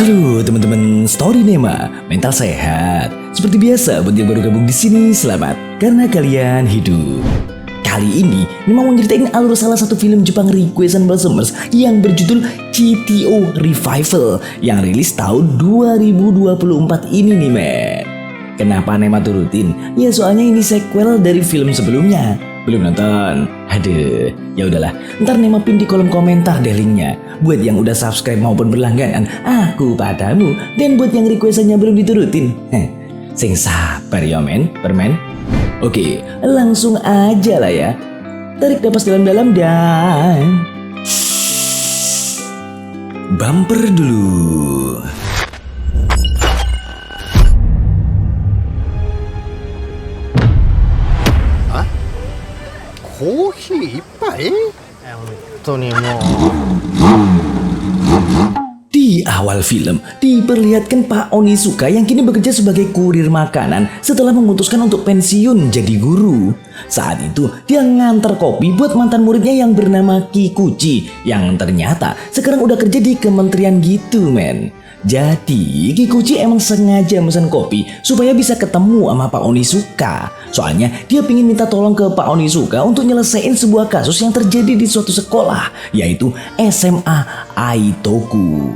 Halo teman-teman Story Nema, mental sehat. Seperti biasa buat yang baru gabung di sini, selamat karena kalian hidup. Kali ini Nema mau nyeritain alur salah satu film Jepang requestan Balsumers yang berjudul GTO Revival yang rilis tahun 2024 ini nih men. Kenapa Nema turutin? Ya soalnya ini sequel dari film sebelumnya. Belum nonton? Aduh, ya udahlah. Ntar Nema pin di kolom komentar deh linknya. Buat yang udah subscribe maupun berlangganan, aku padamu. Dan buat yang requestannya belum diturutin, sing sabar ya men, permen. Oke, langsung aja lah ya. Tarik napas dalam-dalam dan bumper dulu. Kopi 1杯? Di awal film, diperlihatkan Pak Onizuka yang kini bekerja sebagai kurir makanan setelah memutuskan untuk pensiun jadi guru. Saat itu, dia ngantar kopi buat mantan muridnya yang bernama Kikuchi, yang ternyata sekarang udah kerja di kementerian gitu men. Jadi, Kikuchi emang sengaja mesen kopi supaya bisa ketemu sama Pak Onizuka. Soalnya dia pingin minta tolong ke Pak Onizuka untuk nyelesain sebuah kasus yang terjadi di suatu sekolah, yaitu SMA Aitoku.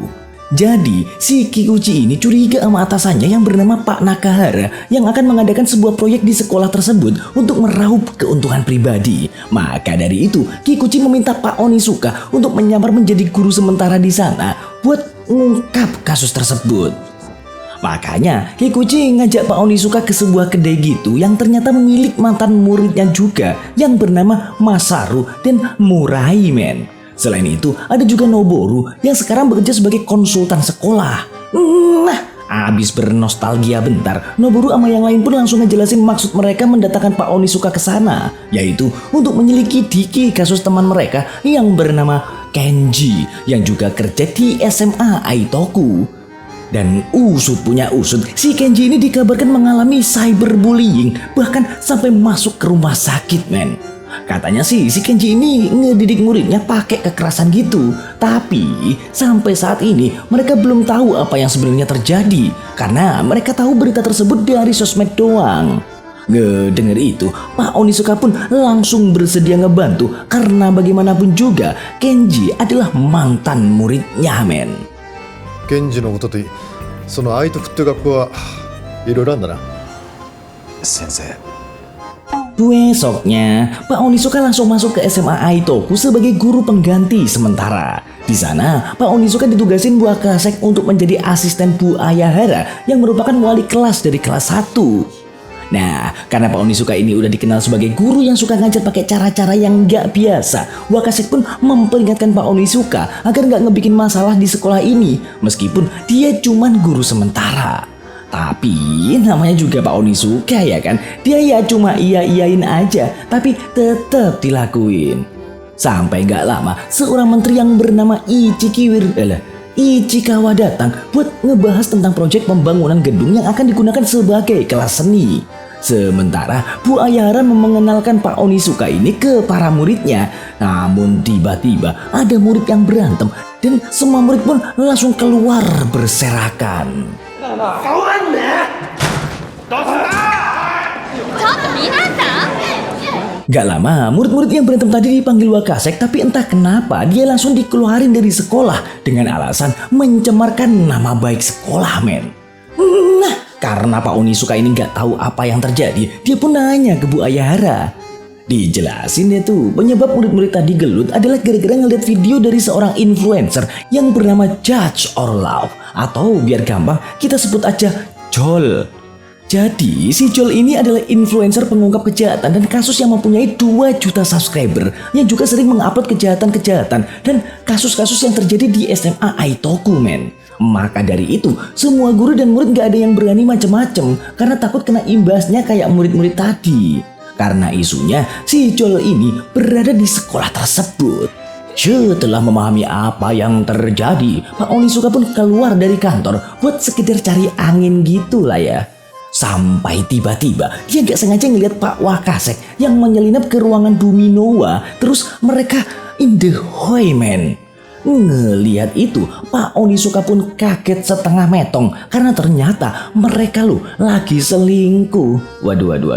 Jadi, si Kikuchi ini curiga sama atasannya yang bernama Pak Nakahara yang akan mengadakan sebuah proyek di sekolah tersebut untuk meraup keuntungan pribadi. Maka dari itu, Kikuchi meminta Pak Onizuka untuk menyamar menjadi guru sementara di sana buat mengungkap kasus tersebut. Makanya Kikuchi ngajak Pak Onizuka ke sebuah kedai gitu yang ternyata milik mantan muridnya juga yang bernama Masaru dan Murai men. Selain itu ada juga Noboru yang sekarang bekerja sebagai konsultan sekolah. Nah, abis bernostalgia bentar, Noboru sama yang lain pun langsung ngejelasin maksud mereka mendatangkan Pak Onizuka ke sana, yaitu untuk menyelidiki kasus teman mereka yang bernama Kenji yang juga kerja di SMA Aitoku. Dan usut punya usut, si Kenji ini dikabarkan mengalami cyberbullying bahkan sampai masuk ke rumah sakit men. Katanya sih si Kenji ini ngedidik muridnya pakai kekerasan gitu. Tapi sampai saat ini mereka belum tahu apa yang sebenarnya terjadi karena mereka tahu berita tersebut dari sosmed doang. Ngedenger itu, Pak Onizuka pun langsung bersedia ngebantu karena bagaimanapun juga Kenji adalah mantan muridnya men. Kenji noことで、その愛徳っていう学校はいろいろあるんだな。先生。Besoknya, Pak Onizuka langsung masuk ke SMA Aitoku sebagai guru pengganti sementara. Di sana, Pak Onizuka ditugasin Bu Akasek untuk menjadi asisten Bu Ayahara yang merupakan wali kelas dari kelas 1. Nah, karena Pak Onizuka ini udah dikenal sebagai guru yang suka ngajar pakai cara-cara yang gak biasa, Wakasek pun memperingatkan Pak Onizuka agar gak ngebikin masalah di sekolah ini, meskipun dia cuman guru sementara. Tapi namanya juga Pak Onizuka ya kan, dia ya cuma iya-iyain aja, tapi tetap dilakuin. Sampai gak lama, seorang menteri yang bernama Ichikawa datang buat ngebahas tentang proyek pembangunan gedung yang akan digunakan sebagai kelas seni. Sementara Bu Ayahara mengenalkan Pak Onizuka ini ke para muridnya. Namun tiba-tiba ada murid yang berantem dan semua murid pun langsung keluar berserakan. Gak lama, murid-murid yang berantem tadi dipanggil Wakasek, tapi entah kenapa dia langsung dikeluarin dari sekolah dengan alasan mencemarkan nama baik sekolah men. Nah, karena Pak Onizuka ini gak tahu apa yang terjadi, dia pun nanya ke Bu Ayahara. Dijelasin deh tuh, penyebab murid-murid tadi gelut adalah gara-gara ngeliat video dari seorang influencer yang bernama Judge or Love, atau biar gampang kita sebut aja Jol. Jadi si Jol ini adalah influencer pengungkap kejahatan dan kasus yang mempunyai 2 juta subscriber yang juga sering mengupload kejahatan-kejahatan dan kasus-kasus yang terjadi di SMA Aitoku men. Maka dari itu semua guru dan murid gak ada yang berani macem-macem karena takut kena imbasnya kayak murid-murid tadi. Karena isunya si Jol ini berada di sekolah tersebut. Setelah memahami apa yang terjadi, Pak Onizuka pun keluar dari kantor buat sekedar cari angin gitu lah ya. Sampai tiba-tiba dia gak sengaja ngeliat Pak Wakasek yang menyelinap ke ruangan Bu Minowa. Terus mereka in the hoi man. Ngelihat itu, Pak Onizuka pun kaget setengah metong karena ternyata mereka loh lagi selingkuh. Waduh,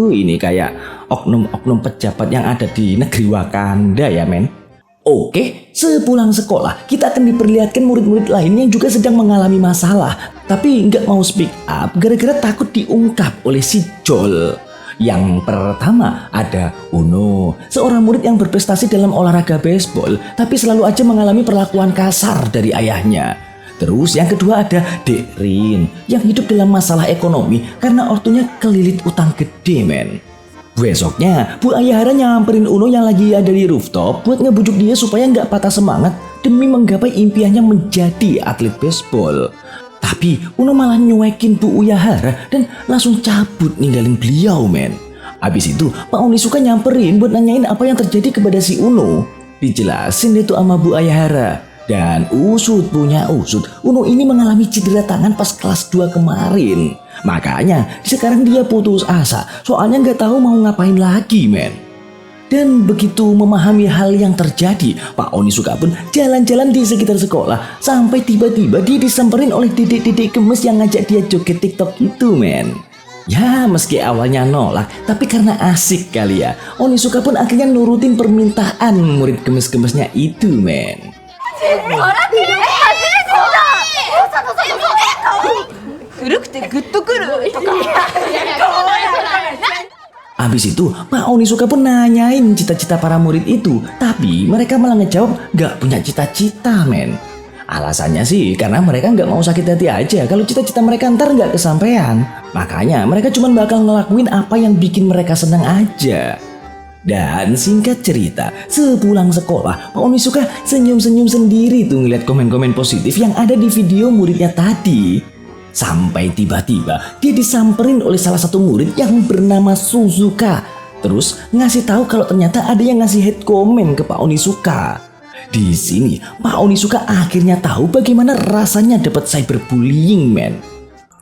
ini kayak oknum-oknum pejabat yang ada di negeri Wakanda ya men. Oke, sepulang sekolah kita akan diperlihatkan murid-murid lain yang juga sedang mengalami masalah, tapi nggak mau speak up gara-gara takut diungkap oleh si Joel. Yang pertama ada Uno, seorang murid yang berprestasi dalam olahraga baseball tapi selalu aja mengalami perlakuan kasar dari ayahnya. Terus yang kedua ada Dekrin yang hidup dalam masalah ekonomi karena ortunya kelilit utang gede men. Besoknya Bu Ayahara nyamperin Uno yang lagi ada di rooftop buat ngebujuk dia supaya nggak patah semangat demi menggapai impiannya menjadi atlet baseball. Tapi Uno malah nyuekin Bu Uyahara dan langsung cabut ninggalin beliau men. Habis itu Pak Onizuka nyamperin buat nanyain apa yang terjadi kepada si Uno. Dijelasin deh tuh sama Bu Ayahara. Dan usut punya usut, Uno ini mengalami cedera tangan pas kelas 2 kemarin. Makanya sekarang dia putus asa soalnya nggak tahu mau ngapain lagi men. Dan begitu memahami hal yang terjadi, Pak Onizuka pun jalan-jalan di sekitar sekolah sampai tiba-tiba dia disamperin oleh dedek-dedek gemes yang ngajak dia joget TikTok gitu men. Ya meski awalnya nolak, tapi karena asik kali ya, Onizuka pun akhirnya nurutin permintaan murid gemes-gemesnya itu men. Abis itu Pak Onizuka pun nanyain cita-cita para murid itu, tapi mereka malah ngejawab gak punya cita-cita men. Alasannya sih karena mereka gak mau sakit hati aja kalau cita-cita mereka ntar gak kesampaian. Makanya mereka cuma bakal ngelakuin apa yang bikin mereka senang aja. Dan singkat cerita, sepulang sekolah Pak Onizuka senyum-senyum sendiri tuh ngeliat komen-komen positif yang ada di video muridnya tadi. Sampai tiba-tiba dia disamperin oleh salah satu murid yang bernama Suzuka. Terus ngasih tahu kalau ternyata ada yang ngasih hate comment ke Pak Onizuka. Di sini Pak Onizuka akhirnya tahu bagaimana rasanya dapat cyberbullying men.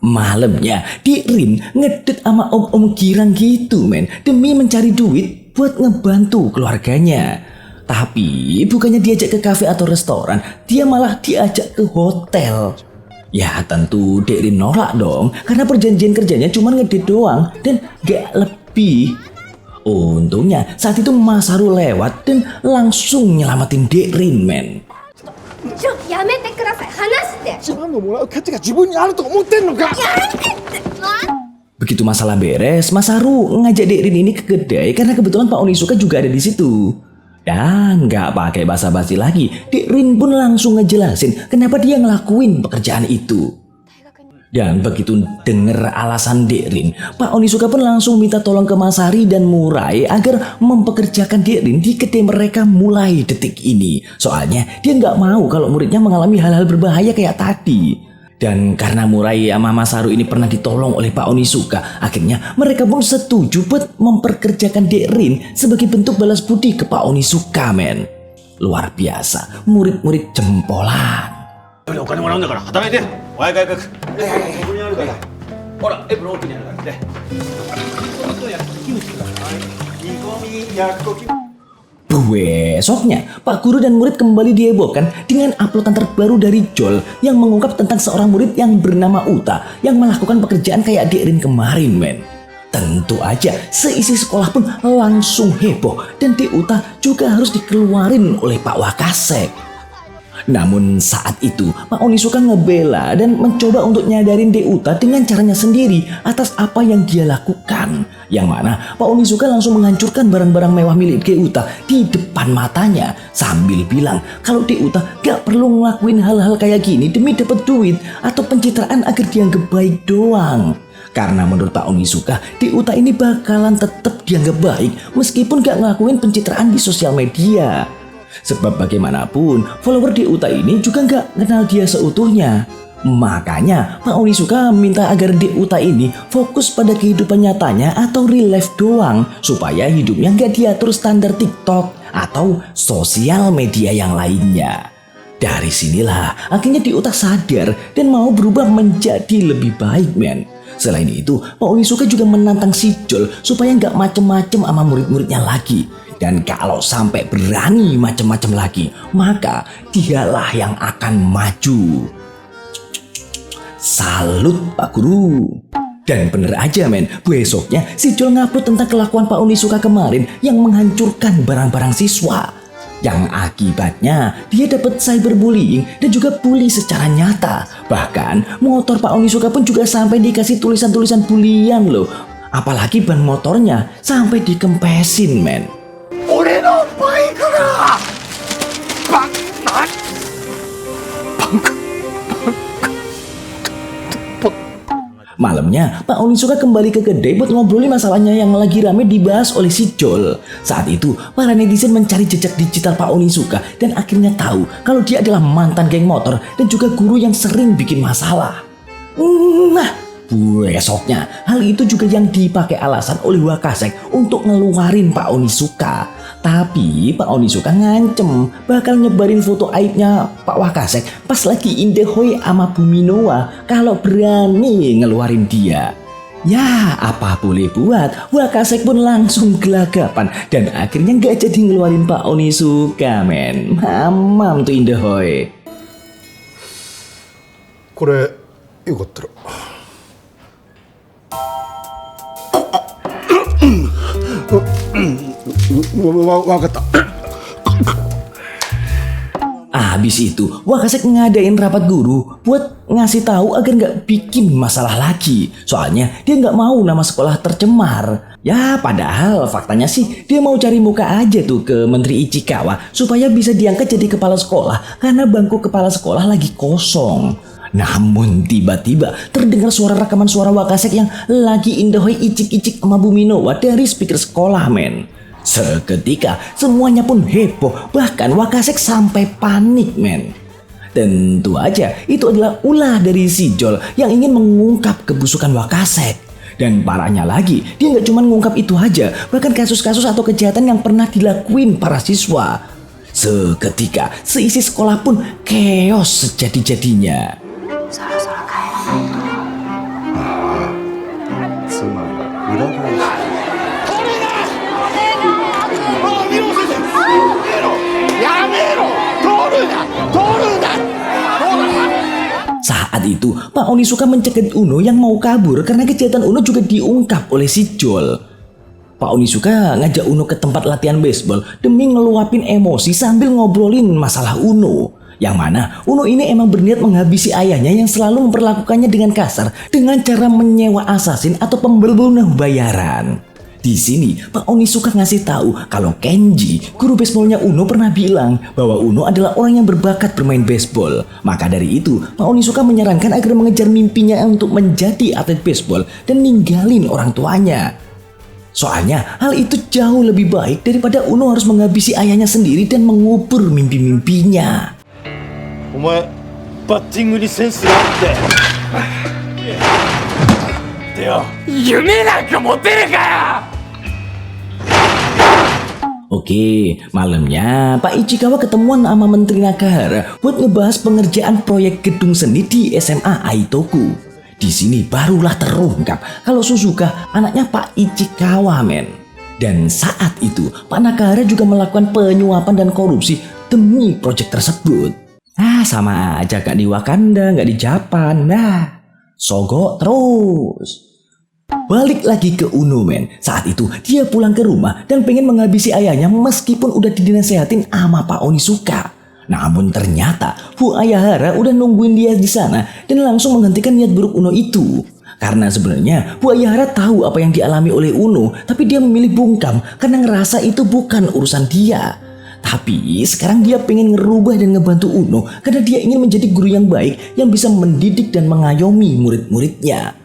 Malamnya Dekrin ngedet sama om-om girang gitu men demi mencari duit buat ngebantu keluarganya. Tapi bukannya diajak ke kafe atau restoran, dia malah diajak ke hotel. Ya tentu Dekrin nolak dong karena perjanjian kerjanya cuma ngedate doang dan gak lebih. Untungnya saat itu Masaru lewat dan langsung nyelamatin Dekrin men. Begitu masalah beres, Masaru ngajak Dekrin ini ke kedai karena kebetulan Pak Onizuka juga ada di situ. Dan gak pakai basa-basi lagi, Dekrin pun langsung ngejelasin kenapa dia ngelakuin pekerjaan itu. Dan begitu denger alasan Dekrin, Pak Onizuka pun langsung minta tolong ke Masari dan Murai agar mempekerjakan Dekrin di kedai mereka mulai detik ini. Soalnya dia gak mau kalau muridnya mengalami hal-hal berbahaya kayak tadi. Dan karena Murai sama Masaru ini pernah ditolong oleh Pak Onizuka, akhirnya mereka pun setuju buat memperkerjakan Dekrin sebagai bentuk balas budi ke Pak Onizuka men. Luar biasa, murid-murid jempolan. Besoknya, Pak Guru dan murid kembali dihebohkan dengan uploadan terbaru dari Joel yang mengungkap tentang seorang murid yang bernama Uta yang melakukan pekerjaan kayak Dekrin kemarin men. Tentu aja seisi sekolah pun langsung heboh dan Uta juga harus dikeluarin oleh Pak Wakase. Namun saat itu Pak Onizuka ngebela dan mencoba untuk nyadarin Uta dengan caranya sendiri atas apa yang dia lakukan. Yang mana Pak Onizuka langsung menghancurkan barang-barang mewah milik Uta di depan matanya sambil bilang kalau Uta gak perlu ngelakuin hal-hal kayak gini demi dapat duit atau pencitraan agar dianggap baik doang. Karena menurut Pak Onizuka, Uta ini bakalan tetap dianggap baik meskipun gak ngelakuin pencitraan di sosial media. Sebab bagaimanapun follower Uta ini juga gak kenal dia seutuhnya. Makanya Pak Onizuka minta agar Uta ini fokus pada kehidupan nyatanya atau real life doang supaya hidupnya gak diatur standar TikTok atau sosial media yang lainnya. Dari sinilah akhirnya Uta sadar dan mau berubah menjadi lebih baik men. Selain itu, Pak Onizuka juga menantang si Joel supaya nggak macem-macem sama murid-muridnya lagi. Dan kalau sampai berani macam-macam lagi, maka dialah yang akan maju. Salut Pak Guru. Dan bener aja men, besoknya si Jol ngupload tentang kelakuan Pak Onizuka kemarin yang menghancurkan barang-barang siswa. Yang akibatnya dia dapat cyberbullying dan juga bully secara nyata. Bahkan motor Pak Onizuka pun juga sampai dikasih tulisan-tulisan bulian loh. Apalagi ban motornya sampai dikempesin men. Malamnya, Pak Onizuka kembali ke kedai buat ngobrolin masalahnya yang lagi rame dibahas oleh si Jol. Saat itu, para netizen mencari jejak digital Pak Onizuka dan akhirnya tahu kalau dia adalah mantan geng motor dan juga guru yang sering bikin masalah. Nah, besoknya, hal itu juga yang dipakai alasan oleh Wakasek untuk ngeluarin Pak Onizuka. Tapi Pak Onizuka ngancem bakal nyebarin foto aibnya Pak Wakasek pas lagi Indehoi sama Buminowa kalau berani ngeluarin dia. Ya apa boleh buat, Wakasek pun langsung gelagapan dan akhirnya gak jadi ngeluarin Pak Onizuka men. Mamam tuh Indehoi. これよかったら。わかった。 Habis itu, Wakasek ngadain rapat guru buat ngasih tahu agar nggak bikin masalah lagi. Soalnya dia nggak mau nama sekolah tercemar. Ya padahal faktanya sih dia mau cari muka aja tuh ke Menteri Ichikawa supaya bisa diangkat jadi kepala sekolah karena bangku kepala sekolah lagi kosong. Namun tiba-tiba terdengar suara rekaman suara Wakasek yang lagi Indehoi icik-icik sama Buminowa dari speaker sekolah men. Seketika semuanya pun heboh, bahkan Wakasek sampai panik men. Tentu aja itu adalah ulah dari si Jol yang ingin mengungkap kebusukan Wakasek. Dan parahnya lagi, dia nggak cuma ngungkap itu aja, bahkan kasus-kasus atau kejahatan yang pernah dilakuin para siswa. Seketika seisi sekolah pun chaos sejadi-jadinya. つまり裏返し。 Saat itu, Pak Onizuka mencegat Uno yang mau kabur karena kejahatan Uno juga diungkap oleh si Jol. Pak Onizuka ngajak Uno ke tempat latihan baseball demi ngeluapin emosi sambil ngobrolin masalah Uno. Yang mana Uno ini emang berniat menghabisi ayahnya yang selalu memperlakukannya dengan kasar dengan cara menyewa asasin atau pembunuh bayaran. Di sini Pak Onizuka ngasih tahu kalau Kenji, guru baseballnya Uno pernah bilang bahwa Uno adalah orang yang berbakat bermain baseball. Maka dari itu Pak Onizuka menyarankan agar mengejar mimpinya untuk menjadi atlet baseball dan ninggalin orang tuanya. Soalnya hal itu jauh lebih baik daripada Uno harus menghabisi ayahnya sendiri dan mengubur mimpi-mimpinya. お前バッティングにセンスがあってよ夢なんか持てるかよ Oke, malamnya Pak Ichikawa ketemuan sama Menteri Nakahara buat ngebahas pengerjaan proyek gedung seni di SMA Aitoku. Di sini barulah terungkap kalau Suzuka anaknya Pak Ichikawa men. Dan saat itu Pak Nakahara juga melakukan penyuapan dan korupsi demi proyek tersebut. Sama aja gak di Wakanda, gak di Japan. Sogok terus. Balik lagi ke Uno men. Saat itu dia pulang ke rumah dan pengen menghabisi ayahnya meskipun udah dinasehatin sama Pak Onizuka. Namun ternyata Bu Ayahara udah nungguin dia di sana dan langsung menghentikan niat buruk Uno itu. Karena sebenarnya Bu Ayahara tahu apa yang dialami oleh Uno, tapi dia memilih bungkam karena ngerasa itu bukan urusan dia. Tapi sekarang dia pengen ngerubah dan ngebantu Uno karena dia ingin menjadi guru yang baik yang bisa mendidik dan mengayomi murid-muridnya.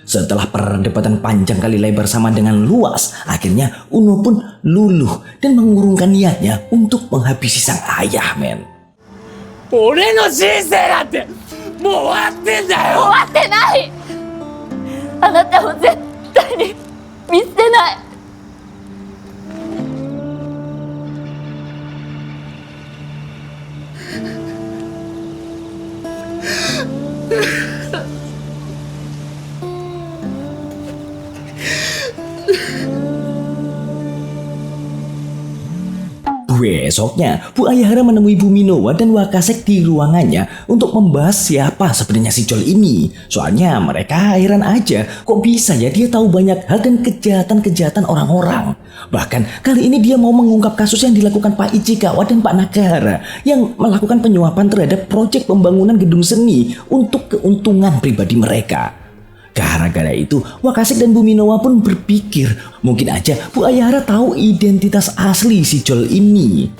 Setelah perdebatan panjang kali lebar sama dengan luas, akhirnya Uno pun luluh dan mengurungkan niatnya untuk menghabisi sang ayah men. 俺の人生なんてもう終わってんだよ終わってない。あなたを絶対に見捨てない。Besoknya, Bu Ayahara menemui Bu Minowa dan Wakasek di ruangannya untuk membahas siapa sebenarnya si Jol ini. Soalnya mereka heran aja, kok bisa ya dia tahu banyak hal dan kejahatan-kejahatan orang-orang. Bahkan kali ini dia mau mengungkap kasus yang dilakukan Pak Ichikawa dan Pak Nagahara yang melakukan penyuapan terhadap proyek pembangunan gedung seni untuk keuntungan pribadi mereka. Gara-gara itu, Wakasek dan Bu Minowa pun berpikir mungkin aja Bu Ayahara tahu identitas asli si Jol ini.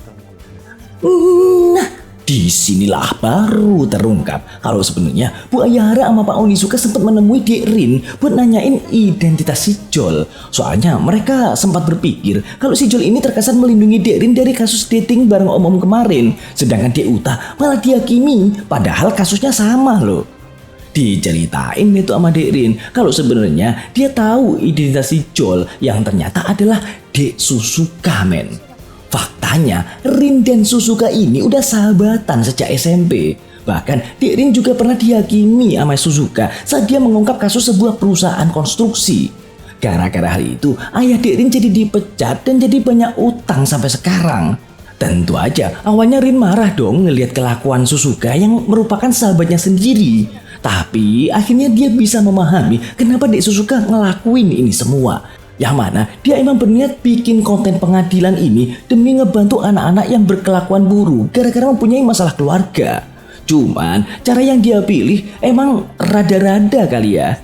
Nah, disinilah baru terungkap kalau sebenarnya Bu Ayahara sama Pak Onizuka sempat menemui Dek Rin buat nanyain identitas si Jol. Soalnya mereka sempat berpikir kalau si Jol ini terkesan melindungi Dek Rin dari kasus dating bareng om-om kemarin. Sedangkan Dek Uta malah dihakimi, padahal kasusnya sama loh. Diceritain itu sama Dek Rin kalau sebenarnya dia tahu identitas si Jol yang ternyata adalah Dek Susuka, men. Faktanya Rin dan Susuka ini udah sahabatan sejak SMP. Bahkan Dek Rin juga pernah dihakimi sama Suzuka saat dia mengungkap kasus sebuah perusahaan konstruksi. Gara-gara hal itu ayah Dek Rin jadi dipecat dan jadi banyak utang sampai sekarang. Tentu aja awalnya Rin marah dong ngelihat kelakuan Suzuka yang merupakan sahabatnya sendiri. Tapi akhirnya dia bisa memahami kenapa Dek Suzuka ngelakuin ini semua. Yang mana dia emang berniat bikin konten pengadilan ini demi ngebantu anak-anak yang berkelakuan buruk gara-gara mempunyai masalah keluarga. Cuman cara yang dia pilih emang rada-rada kali ya.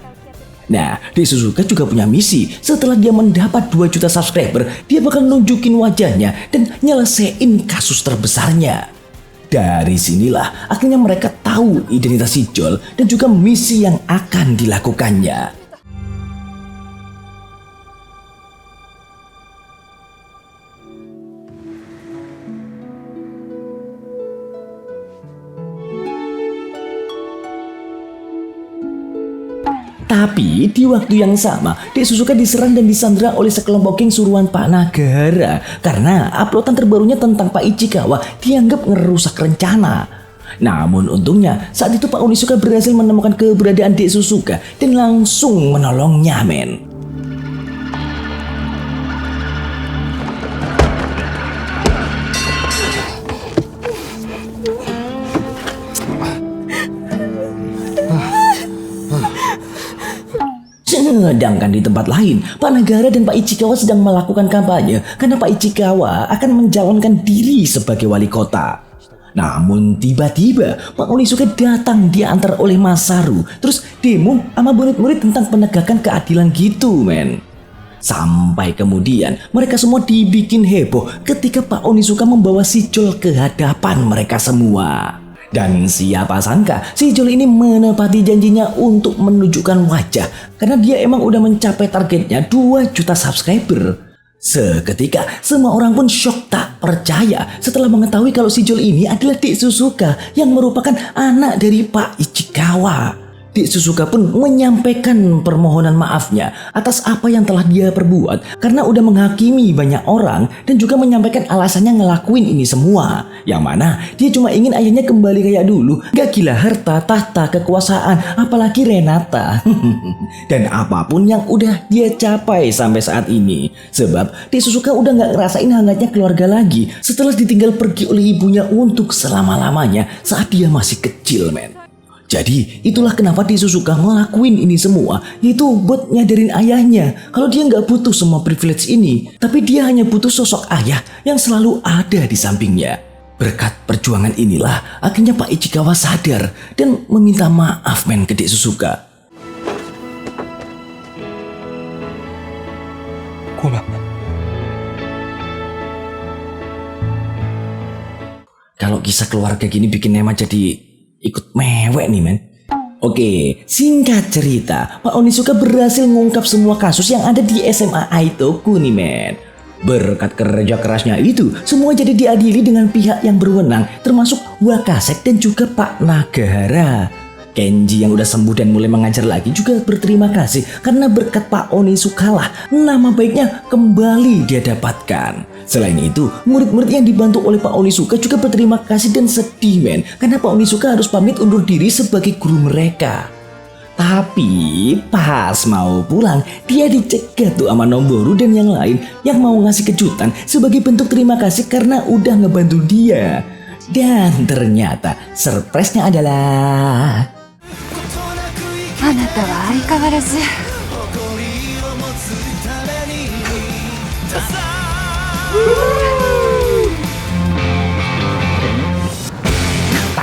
Nah, Dek Suzuka juga punya misi. Setelah dia mendapat 2 juta subscriber, dia bakal nunjukin wajahnya dan nyelesain kasus terbesarnya. Dari sinilah akhirnya mereka tahu identitas si Jol dan juga misi yang akan dilakukannya. Tapi di waktu yang sama, Dek Suzuka diserang dan disandra oleh sekelompok geng suruhan Pak Nagahara karena uploadan terbarunya tentang Pak Ichikawa dianggap ngerusak rencana. Namun untungnya saat itu Pak Onizuka berhasil menemukan keberadaan Dek Suzuka dan langsung menolongnya, men. Sedangkan di tempat lain, Pak Nagahara dan Pak Ichikawa sedang melakukan kampanye karena Pak Ichikawa akan mencalonkan diri sebagai wali kota. Namun tiba-tiba Pak Onizuka datang diantar oleh Masaru, terus demo sama murid-murid tentang penegakan keadilan gitu, men. Sampai kemudian mereka semua dibikin heboh ketika Pak Onizuka membawa si Jol ke hadapan mereka semua. Dan siapa sangka si Jol ini menepati janjinya untuk menunjukkan wajah karena dia emang udah mencapai targetnya 2 juta subscriber. Seketika semua orang pun syok tak percaya setelah mengetahui kalau si Jol ini adalah Dek Suzuka yang merupakan anak dari Pak Ichikawa. Dek Suzuka pun menyampaikan permohonan maafnya atas apa yang telah dia perbuat karena udah menghakimi banyak orang dan juga menyampaikan alasannya ngelakuin ini semua. Yang mana dia cuma ingin ayahnya kembali kayak dulu, gak gila harta, tahta, kekuasaan, apalagi Renata. Dan apapun yang udah dia capai sampai saat ini. Sebab Dek Suzuka udah gak ngerasain hangatnya keluarga lagi setelah ditinggal pergi oleh ibunya untuk selama-lamanya saat dia masih kecil, men. Jadi itulah kenapa Dek Suzuka ngelakuin ini semua, yaitu buat nyadarin ayahnya kalau dia nggak butuh semua privilege ini, tapi dia hanya butuh sosok ayah yang selalu ada di sampingnya. Berkat perjuangan inilah akhirnya Pak Ichikawa sadar dan meminta maaf, men, ke Dek Suzuka. Kalau kisah keluarga gini bikin Nema jadi ikut mewek nih, men. Oke, singkat cerita, Pak Onizuka berhasil mengungkap semua kasus yang ada di SMA Aitoku nih, men. Berkat kerja kerasnya itu, semua jadi diadili dengan pihak yang berwenang, termasuk Wakasek dan juga Pak Nagahara. Kenji yang udah sembuh dan mulai mengajar lagi juga berterima kasih karena berkat Pak Onizuka lah nama baiknya kembali dia dapatkan. Selain itu, murid-murid yang dibantu oleh Pak Onizuka juga berterima kasih dan sedih, men, karena Pak Onizuka harus pamit undur diri sebagai guru mereka. Tapi pas mau pulang, dia dicegat tuh sama Noboru dan yang lain yang mau ngasih kejutan sebagai bentuk terima kasih karena udah ngebantu dia. Dan ternyata surprise-nya adalah あなたは相変わらず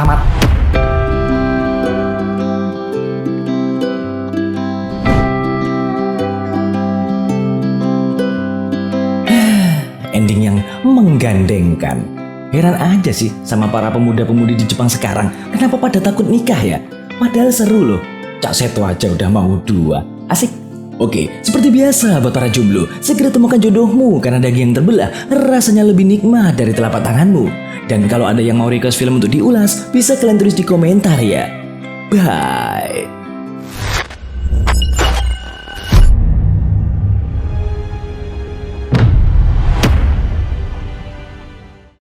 tamat. Ending yang menggandengkan. Heran aja sih sama para pemuda-pemudi di Jepang sekarang. Kenapa pada takut nikah ya? Padahal seru loh. Cak Seto aja udah mau 2. Asik. Oke, seperti biasa buat para jomblo, segera temukan jodohmu karena daging yang terbelah rasanya lebih nikmat dari telapak tanganmu. Dan kalau ada yang mau request film untuk diulas, bisa kalian tulis di komentar ya. Bye.